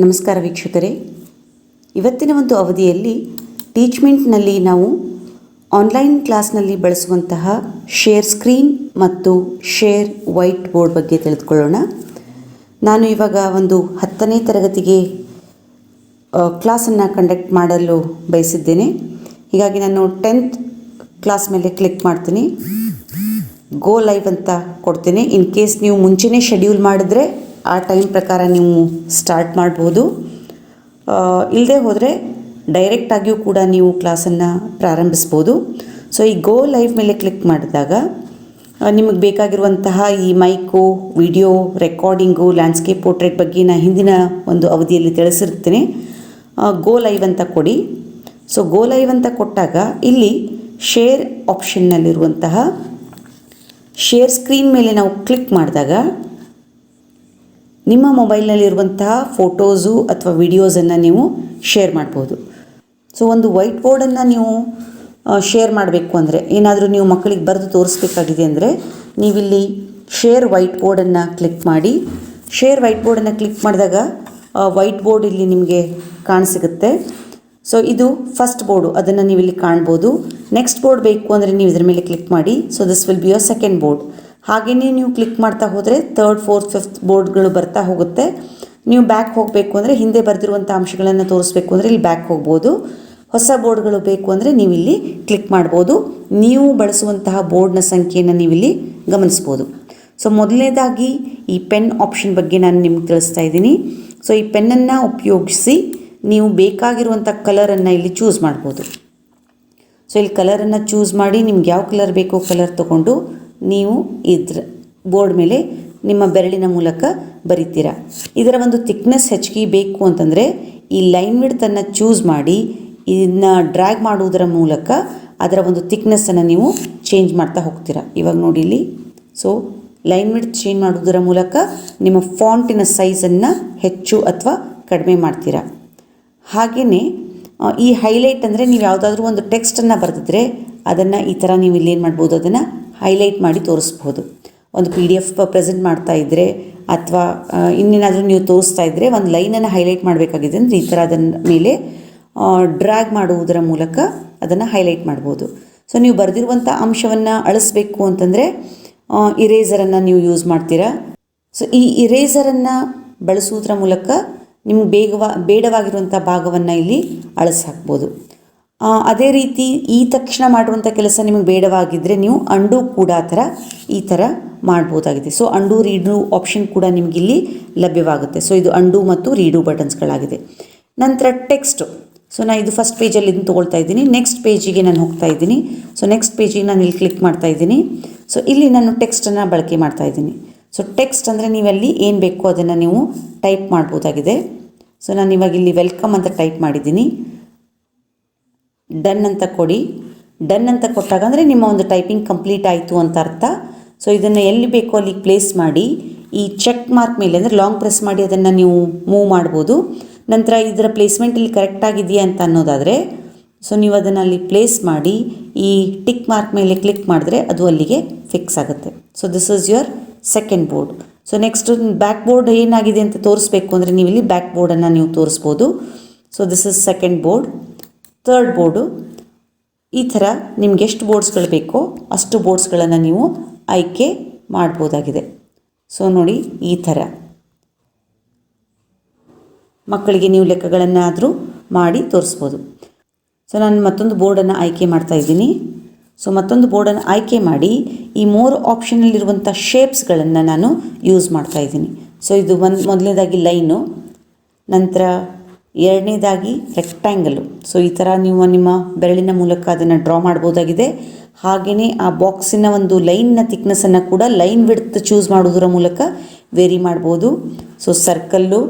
ನಮಸ್ಕಾರ ವೀಕ್ಷಕರೇ, ಇವತ್ತಿನ ಒಂದು ಅವಧಿಯಲ್ಲಿ ಟೀಚ್ಮೆಂಟ್ನಲ್ಲಿ ನಾವು ಆನ್ಲೈನ್ ಕ್ಲಾಸ್ನಲ್ಲಿ ಬಳಸುವಂತಹ ಶೇರ್ ಸ್ಕ್ರೀನ್ ಮತ್ತು ಶೇರ್ ವೈಟ್ ಬೋರ್ಡ್ ಬಗ್ಗೆ ತಿಳಿದುಕೊಳ್ಳೋಣ. ನಾನು ಇವಾಗ ಒಂದು 10ನೇ ತರಗತಿಗೆ ಕ್ಲಾಸನ್ನು ಕಂಡಕ್ಟ್ ಮಾಡಲು ಬಯಸಿದ್ದೇನೆ. ಹೀಗಾಗಿ ನಾನು 10th ಕ್ಲಾಸ್ ಮೇಲೆ ಕ್ಲಿಕ್ ಮಾಡ್ತೀನಿ. ಗೋ ಲೈವ್ ಅಂತ ಕೊಡ್ತೀನಿ. ಇನ್ ಕೇಸ್ ನೀವು ಮುಂಚೆನೇ ಶೆಡ್ಯೂಲ್ ಮಾಡಿದ್ರೆ ಆ ಟೈಮ್ ಪ್ರಕಾರ ನೀವು ಸ್ಟಾರ್ಟ್ ಮಾಡ್ಬೋದು. ಇಲ್ಲದೆ ಹೋದರೆ ಡೈರೆಕ್ಟಾಗಿಯೂ ಕೂಡ ನೀವು ಕ್ಲಾಸನ್ನು ಪ್ರಾರಂಭಿಸ್ಬೋದು. ಸೊ ಈ ಗೋ ಲೈವ್ ಮೇಲೆ ಕ್ಲಿಕ್ ಮಾಡಿದಾಗ ನಿಮಗೆ ಬೇಕಾಗಿರುವಂತಹ ಈ mic, video recording, landscape portrait ಬಗ್ಗೆ ನಾನು ಹಿಂದಿನ ಒಂದು ಅವಧಿಯಲ್ಲಿ ತಿಳಿಸಿರ್ತೀನಿ. ಗೋ ಲೈವ್ ಅಂತ ಕೊಡಿ. ಸೊ ಗೋ ಲೈವ್ ಅಂತ ಕೊಟ್ಟಾಗ ಇಲ್ಲಿ ಶೇರ್ ಆಪ್ಷನ್ನಲ್ಲಿರುವಂತಹ ಶೇರ್ ಸ್ಕ್ರೀನ್ ಮೇಲೆ ನಾವು ಕ್ಲಿಕ್ ಮಾಡಿದಾಗ ನಿಮ್ಮ ಮೊಬೈಲ್ನಲ್ಲಿರುವಂತಹ ಫೋಟೋಸು ಅಥವಾ ವಿಡಿಯೋಸನ್ನು ನೀವು ಶೇರ್ ಮಾಡ್ಬೋದು. ಸೊ ಒಂದು ವೈಟ್ ಬೋರ್ಡನ್ನು ನೀವು ಶೇರ್ ಮಾಡಬೇಕು ಅಂದರೆ, ಏನಾದರೂ ನೀವು ಮಕ್ಕಳಿಗೆ ಬರೆದು ತೋರಿಸ್ಬೇಕಾಗಿದೆ ಅಂದರೆ ನೀವಿಲ್ಲಿ ಶೇರ್ ವೈಟ್ ಬೋರ್ಡನ್ನು ಕ್ಲಿಕ್ ಮಾಡಿ. ಶೇರ್ ವೈಟ್ ಬೋರ್ಡನ್ನು ಕ್ಲಿಕ್ ಮಾಡಿದಾಗ ವೈಟ್ ಬೋರ್ಡ್ ಇಲ್ಲಿ ನಿಮಗೆ ಕಾಣಸಿಗುತ್ತೆ. ಸೊ ಇದು ಫಸ್ಟ್ ಬೋರ್ಡು, ಅದನ್ನು ನೀವು ಇಲ್ಲಿ ಕಾಣ್ಬೋದು. ನೆಕ್ಸ್ಟ್ ಬೋರ್ಡ್ ಬೇಕು ಅಂದರೆ ನೀವು ಇದರ ಮೇಲೆ ಕ್ಲಿಕ್ ಮಾಡಿ. So this will be your second board. ಹಾಗೆಯೇ ನೀವು ಕ್ಲಿಕ್ ಮಾಡ್ತಾ ಹೋದರೆ 3rd, 4th, 5th ಬೋರ್ಡ್ಗಳು ಬರ್ತಾ ಹೋಗುತ್ತೆ. ನೀವು ಬ್ಯಾಕ್ ಹೋಗಬೇಕು ಅಂದರೆ, ಹಿಂದೆ ಬರೆದಿರುವಂಥ ಅಂಶಗಳನ್ನು ತೋರಿಸ್ಬೇಕು ಅಂದರೆ ಇಲ್ಲಿ ಬ್ಯಾಕ್ ಹೋಗ್ಬೋದು. ಹೊಸ ಬೋರ್ಡ್ಗಳು ಬೇಕು ಅಂದರೆ ನೀವು ಇಲ್ಲಿ ಕ್ಲಿಕ್ ಮಾಡ್ಬೋದು. ನೀವು ಬಳಸುವಂತಹ ಬೋರ್ಡ್ನ ಸಂಖ್ಯೆಯನ್ನು ನೀವಿಲ್ಲಿ ಗಮನಿಸ್ಬೋದು. ಸೊ ಮೊದಲನೇದಾಗಿ ಈ ಪೆನ್ ಆಪ್ಷನ್ ಬಗ್ಗೆ ನಾನು ನಿಮ್ಗೆ ತಿಳಿಸ್ತಾ ಇದ್ದೀನಿ. ಸೊ ಈ ಪೆನ್ನನ್ನು ಉಪಯೋಗಿಸಿ ನೀವು ಬೇಕಾಗಿರುವಂಥ ಕಲರನ್ನು ಇಲ್ಲಿ ಚೂಸ್ ಮಾಡ್ಬೋದು. ಸೊ ಇಲ್ಲಿ ಕಲರನ್ನು ಚೂಸ್ ಮಾಡಿ ನಿಮ್ಗೆ ಯಾವ ಕಲರ್ ಬೇಕೋ ಕಲರ್ ತೊಗೊಂಡು ನೀವು ಇದ್ರ ಬೋರ್ಡ್ ಮೇಲೆ ನಿಮ್ಮ ಬೆರಳಿನ ಮೂಲಕ ಬರಿತೀರಾ. ಇದರ ಒಂದು ಥಿಕ್ನೆಸ್ ಹೆಚ್ಚಿಗೆ ಬೇಕು ಅಂತಂದರೆ ಈ ಲೈನ್ ವಿಡ್ತನ್ನು ಚೂಸ್ ಮಾಡಿ ಇದನ್ನು ಡ್ರ್ಯಾಗ್ ಮಾಡುವುದರ ಮೂಲಕ ಅದರ ಒಂದು ಥಿಕ್ನೆಸ್ಸನ್ನು ನೀವು ಚೇಂಜ್ ಮಾಡ್ತಾ ಹೋಗ್ತೀರಾ. ಇವಾಗ ನೋಡಿ ಇಲ್ಲಿ. ಸೊ ಲೈನ್ ವಿಡ್ತ್ ಚೇಂಜ್ ಮಾಡುವುದರ ಮೂಲಕ ನಿಮ್ಮ ಫಾಂಟಿನ ಸೈಜನ್ನು ಹೆಚ್ಚು ಅಥವಾ ಕಡಿಮೆ ಮಾಡ್ತೀರಾ. ಹಾಗೆಯೇ ಈ ಹೈಲೈಟ್ ಅಂದರೆ ನೀವು ಯಾವುದಾದ್ರೂ ಒಂದು ಟೆಕ್ಸ್ಟನ್ನು ಬರೆದಿದ್ರೆ ಅದನ್ನು ಈ ಥರ ನೀವು ಇಲ್ಲೇನು ಮಾಡ್ಬೋದು, ಅದನ್ನು ಹೈಲೈಟ್ ಮಾಡಿ ತೋರಿಸ್ಬೋದು. ಒಂದು PDF ಪ್ರೆಸೆಂಟ್ ಮಾಡ್ತಾ ಇದ್ದರೆ ಅಥವಾ ಇನ್ನೇನಾದರೂ ನೀವು ತೋರಿಸ್ತಾ ಇದ್ದರೆ ಒಂದು ಲೈನನ್ನು ಹೈಲೈಟ್ ಮಾಡಬೇಕಾಗಿದೆ ಅಂದರೆ ಈ ಥರ ಅದನ್ನ ಮೇಲೆ ಡ್ರ್ಯಾಗ್ ಮಾಡುವುದರ ಮೂಲಕ ಅದನ್ನು ಹೈಲೈಟ್ ಮಾಡ್ಬೋದು. ಸೊ ನೀವು ಬರೆದಿರುವಂಥ ಅಂಶವನ್ನು ಅಳಿಸ್ಬೇಕು ಅಂತಂದರೆ ಇರೇಸರನ್ನು ನೀವು ಯೂಸ್ ಮಾಡ್ತೀರಾ. ಸೊ ಈ ಇರೇಸರನ್ನು ಬಳಸುವುದರ ಮೂಲಕ ನಿಮ್ಗೆ ಬೇಡವಾಗಿರುವಂಥ ಭಾಗವನ್ನು ಇಲ್ಲಿ ಅಳಿಸಿ ಹಾಕ್ಬೋದು. ಅದೇ ರೀತಿ ಈ ತಕ್ಷಣ ಮಾಡುವಂಥ ಕೆಲಸ ನಿಮಗೆ ಬೇಡವಾಗಿದ್ದರೆ ನೀವು ಅಂಡು ಕೂಡ ಈ ಥರ ಮಾಡ್ಬೋದಾಗಿದೆ. ಸೊ ಅಂಡು ರೀಡು ಆಪ್ಷನ್ ಕೂಡ ನಿಮಗಿಲ್ಲಿ ಲಭ್ಯವಾಗುತ್ತೆ. ಸೊ ಇದು ಅಂಡು ಮತ್ತು ರೀಡು ಬಟನ್ಸ್ಗಳಾಗಿದೆ. ನಂತರ ಟೆಕ್ಸ್ಟು. ಸೊ ನಾನು ಇದು ಫಸ್ಟ್ ಪೇಜಲ್ಲಿ ಇದನ್ನು ತೊಗೊಳ್ತಾ ಇದ್ದೀನಿ. ನೆಕ್ಸ್ಟ್ ಪೇಜಿಗೆ ನಾನು ಹೋಗ್ತಾ ಇದ್ದೀನಿ. ಸೊ ನೆಕ್ಸ್ಟ್ ಪೇಜಿಗೆ ನಾನು ಇಲ್ಲಿ ಕ್ಲಿಕ್ ಮಾಡ್ತಾ ಇದ್ದೀನಿ. ಸೊ ಇಲ್ಲಿ ನಾನು ಟೆಕ್ಸ್ಟನ್ನು ಬಳಕೆ ಮಾಡ್ತಾ ಇದ್ದೀನಿ. ಸೊ ಟೆಕ್ಸ್ಟ್ ಅಂದರೆ ನೀವಲ್ಲಿ ಏನು ಬೇಕೋ ಅದನ್ನು ನೀವು ಟೈಪ್ ಮಾಡ್ಬೋದಾಗಿದೆ. ಸೊ ನಾನು ಇವಾಗ ಇಲ್ಲಿ ವೆಲ್ಕಮ್ ಅಂತ ಟೈಪ್ ಮಾಡಿದ್ದೀನಿ. ಡನ್ ಅಂತ ಕೊಡಿ. ಡನ್ ಅಂತ ಕೊಟ್ಟಾಗ ಅಂದರೆ ನಿಮ್ಮ ಒಂದು ಟೈಪಿಂಗ್ ಕಂಪ್ಲೀಟ್ ಆಯಿತು ಅಂತ ಅರ್ಥ. ಸೊ ಇದನ್ನು ಎಲ್ಲಿ ಬೇಕೋ ಅಲ್ಲಿಗೆ ಪ್ಲೇಸ್ ಮಾಡಿ ಈ ಚೆಕ್ ಮಾರ್ಕ್ ಮೇಲೆ ಅಂದರೆ ಲಾಂಗ್ ಪ್ರೆಸ್ ಮಾಡಿ ಅದನ್ನು ನೀವು ಮೂವ್ ಮಾಡ್ಬೋದು. ನಂತರ ಇದರ ಪ್ಲೇಸ್ಮೆಂಟ್ ಇಲ್ಲಿ ಕರೆಕ್ಟಾಗಿದೆಯಾ ಅಂತ ಅನ್ನೋದಾದರೆ ಸೊ ನೀವು ಅದನ್ನು ಅಲ್ಲಿ ಪ್ಲೇಸ್ ಮಾಡಿ ಈ ಟಿಕ್ ಮಾರ್ಕ್ ಮೇಲೆ ಕ್ಲಿಕ್ ಮಾಡಿದ್ರೆ ಅದು ಅಲ್ಲಿಗೆ ಫಿಕ್ಸ್ ಆಗುತ್ತೆ. So this is your second board. So next back board ಏನಾಗಿದೆ ಅಂತ ತೋರಿಸ್ಬೇಕು ಅಂದರೆ ನೀವು ಇಲ್ಲಿ ಬ್ಯಾಕ್ ಬೋರ್ಡನ್ನು ನೀವು ತೋರಿಸ್ಬೋದು. So this is second board. 3rd board. ಈ ಥರ ನಿಮ್ಗೆ ಎಷ್ಟು ಬೋರ್ಡ್ಸ್ಗಳು ಬೇಕೋ ಅಷ್ಟು ಬೋರ್ಡ್ಸ್ಗಳನ್ನು ನೀವು ಆಯ್ಕೆ ಮಾಡ್ಬೋದಾಗಿದೆ. ಸೊ ನೋಡಿ, ಈ ಥರ ಮಕ್ಕಳಿಗೆ ನೀವು ಲೆಕ್ಕಗಳನ್ನಾದರೂ ಮಾಡಿ ತೋರಿಸ್ಬೋದು. ಸೊ ನಾನು ಮತ್ತೊಂದು ಬೋರ್ಡನ್ನು ಆಯ್ಕೆ ಮಾಡ್ತಾ ಇದ್ದೀನಿ. ಸೊ ಮತ್ತೊಂದು ಬೋರ್ಡನ್ನು ಆಯ್ಕೆ ಮಾಡಿ ಈ 3 ಆಪ್ಷನಲ್ಲಿರುವಂಥ ಶೇಪ್ಸ್ಗಳನ್ನು ನಾನು ಯೂಸ್ ಮಾಡ್ತಾ ಇದ್ದೀನಿ. ಸೊ ಇದು ಮೊದಲನೇದಾಗಿ ಲೈನು, ನಂತರ ಎರಡನೇದಾಗಿ ರೆಕ್ಟ್ಯಾಂಗಲು. ಸೊ ಈ ಥರ ನೀವು ನಿಮ್ಮ ಬೆರಳಿನ ಮೂಲಕ ಅದನ್ನು ಡ್ರಾ ಮಾಡ್ಬೋದಾಗಿದೆ. ಹಾಗೆಯೇ ಆ ಬಾಕ್ಸಿನ ಒಂದು ಲೈನ್ನ ಥಿಕ್ನೆಸ್ಸನ್ನು ಕೂಡ ಲೈನ್ ವಿಡ್ತ್ ಚೂಸ್ ಮಾಡೋದರ ಮೂಲಕ ವೇರಿ ಮಾಡ್ಬೋದು. So circle.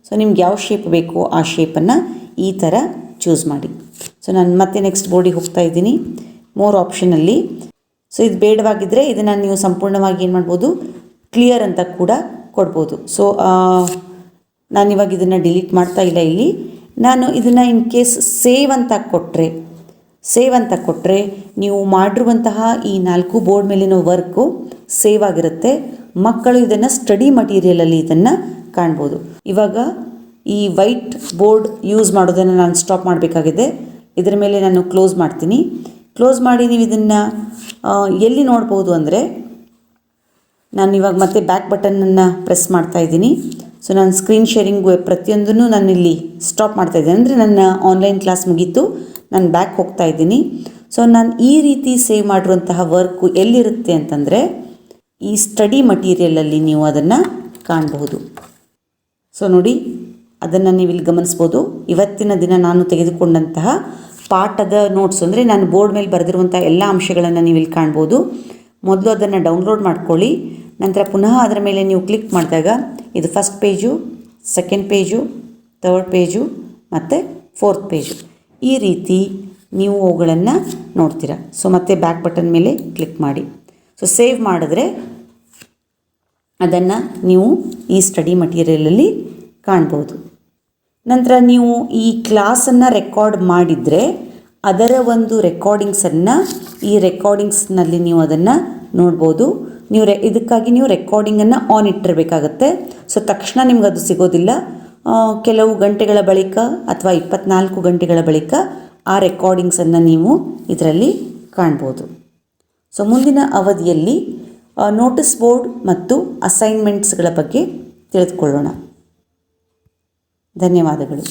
ಸೊ ನಿಮ್ಗೆ ಯಾವ ಶೇಪ್ ಬೇಕೋ ಆ ಶೇಪನ್ನು ಈ ಥರ ಚೂಸ್ ಮಾಡಿ. ಸೊ ನಾನು ಮತ್ತೆ ನೆಕ್ಸ್ಟ್ ಬೋರ್ಡಿಗೆ ಹೋಗ್ತಾ ಇದ್ದೀನಿ. 3 ಆಪ್ಷನಲ್ಲಿ. ಸೊ ಇದು ಬೇಡವಾಗಿದ್ದರೆ ಇದನ್ನು ನೀವು ಸಂಪೂರ್ಣವಾಗಿ ಏನು ಮಾಡ್ಬೋದು, ಕ್ಲಿಯರ್ ಅಂತ ಕೂಡ ಕೊಡ್ಬೋದು. ಸೊ ನಾನಿವಾಗ ಇದನ್ನು ಡಿಲೀಟ್ ಮಾಡ್ತಾ ಇಲ್ಲ. ಇಲ್ಲಿ ನಾನು ಇದನ್ನು ಇನ್ ಕೇಸ್ ಸೇವ್ ಅಂತ ಕೊಟ್ಟರೆ ನೀವು ಮಾಡಿರುವಂತಹ ಈ 4 ಬೋರ್ಡ್ ಮೇಲಿನ ವರ್ಕು ಸೇವ್ ಆಗಿರುತ್ತೆ. ಮಕ್ಕಳು ಇದನ್ನು ಸ್ಟಡಿ ಮಟೀರಿಯಲಲ್ಲಿ ಇದನ್ನು ಕಾಣ್ಬೋದು. ಇವಾಗ ಈ ವೈಟ್ ಬೋರ್ಡ್ ಯೂಸ್ ಮಾಡೋದನ್ನು ನಾನು ಸ್ಟಾಪ್ ಮಾಡಬೇಕಾಗಿದೆ. ಇದರ ಮೇಲೆ ನಾನು ಕ್ಲೋಸ್ ಮಾಡ್ತೀನಿ. ಕ್ಲೋಸ್ ಮಾಡಿ ನೀವು ಇದನ್ನು ಎಲ್ಲಿ ನೋಡ್ಬೋದು ಅಂದರೆ, ನಾನು ಇವಾಗ ಮತ್ತೆ ಬ್ಯಾಕ್ ಬಟನನ್ನು ಪ್ರೆಸ್ ಮಾಡ್ತಾ ಇದ್ದೀನಿ. ಸೊ ನಾನು ಸ್ಕ್ರೀನ್ ಶೇರಿಂಗ್ ಪ್ರತಿಯೊಂದನ್ನು ನಾನು ಇಲ್ಲಿ ಸ್ಟಾಪ್ ಮಾಡ್ತಾ ಇದ್ದೀನಿ. ಅಂದರೆ ನನ್ನ ಆನ್ಲೈನ್ ಕ್ಲಾಸ್ ಮುಗೀತು, ನಾನು ಬ್ಯಾಕ್ ಹೋಗ್ತಾ ಇದ್ದೀನಿ. ಸೊ ನಾನು ಈ ರೀತಿ ಸೇವ್ ಮಾಡಿರುವಂತಹ ವರ್ಕು ಎಲ್ಲಿರುತ್ತೆ ಅಂತಂದರೆ, ಈ ಸ್ಟಡಿ ಮಟೀರಿಯಲಲ್ಲಿ ನೀವು ಅದನ್ನು ಕಾಣಬಹುದು. ಸೊ ನೋಡಿ, ಅದನ್ನು ನೀವು ಇಲ್ಲಿ ಗಮನಿಸ್ಬೋದು. ಇವತ್ತಿನ ದಿನ ನಾನು ತೆಗೆದುಕೊಂಡಂತಹ ಪಾಠದ ನೋಟ್ಸ್, ಅಂದರೆ ನಾನು ಬೋರ್ಡ್ ಮೇಲೆ ಬರೆದಿರುವಂಥ ಎಲ್ಲ ಅಂಶಗಳನ್ನು ನೀವು ಇಲ್ಲಿ ಕಾಣ್ಬೋದು. ಮೊದಲು ಅದನ್ನು ಡೌನ್ಲೋಡ್ ಮಾಡ್ಕೊಳ್ಳಿ. ನಂತರ ಪುನಃ ಅದರ ಮೇಲೆ ನೀವು ಕ್ಲಿಕ್ ಮಾಡಿದಾಗ ಇದು first page, second page, third page ಮತ್ತು ಫೋರ್ತ್ ಪೇಜು, ಈ ರೀತಿ ನೀವು ಅವುಗಳನ್ನು ನೋಡ್ತೀರಾ. ಸೊ ಮತ್ತೆ ಬ್ಯಾಕ್ ಬಟನ್ ಮೇಲೆ ಕ್ಲಿಕ್ ಮಾಡಿ. ಸೊ ಸೇವ್ ಮಾಡಿದ್ರೆ ಅದನ್ನು ನೀವು ಈ ಸ್ಟಡಿ ಮಟೀರಿಯಲಲ್ಲಿ ಕಾಣ್ಬೋದು. ನಂತರ ನೀವು ಈ ಕ್ಲಾಸನ್ನು ರೆಕಾರ್ಡ್ ಮಾಡಿದರೆ ಅದರ ಒಂದು ರೆಕಾರ್ಡಿಂಗ್ಸನ್ನು ಈ ರೆಕಾರ್ಡಿಂಗ್ಸ್ನಲ್ಲಿ ನೀವು ಅದನ್ನು ನೋಡ್ಬೋದು. ನೀವು ಇದಕ್ಕಾಗಿ ನೀವು ರೆಕಾರ್ಡಿಂಗನ್ನು ಆನ್ ಇಟ್ಟಿರಬೇಕಾಗತ್ತೆ. ಸೊ ತಕ್ಷಣ ನಿಮ್ಗೆ ಅದು ಸಿಗೋದಿಲ್ಲ. ಕೆಲವು ಗಂಟೆಗಳ ಬಳಿಕ ಅಥವಾ 24 ಗಂಟೆಗಳ ಬಳಿಕ ಆ ರೆಕಾರ್ಡಿಂಗ್ಸನ್ನು ನೀವು ಇದರಲ್ಲಿ ಕಾಣ್ಬೋದು. ಸೊ ಮುಂದಿನ ಅವಧಿಯಲ್ಲಿ ನೋಟಿಸ್ ಬೋರ್ಡ್ ಮತ್ತು ಅಸೈನ್ಮೆಂಟ್ಸ್ಗಳ ಬಗ್ಗೆ ತಿಳಿದುಕೊಳ್ಳೋಣ. ಧನ್ಯವಾದಗಳು.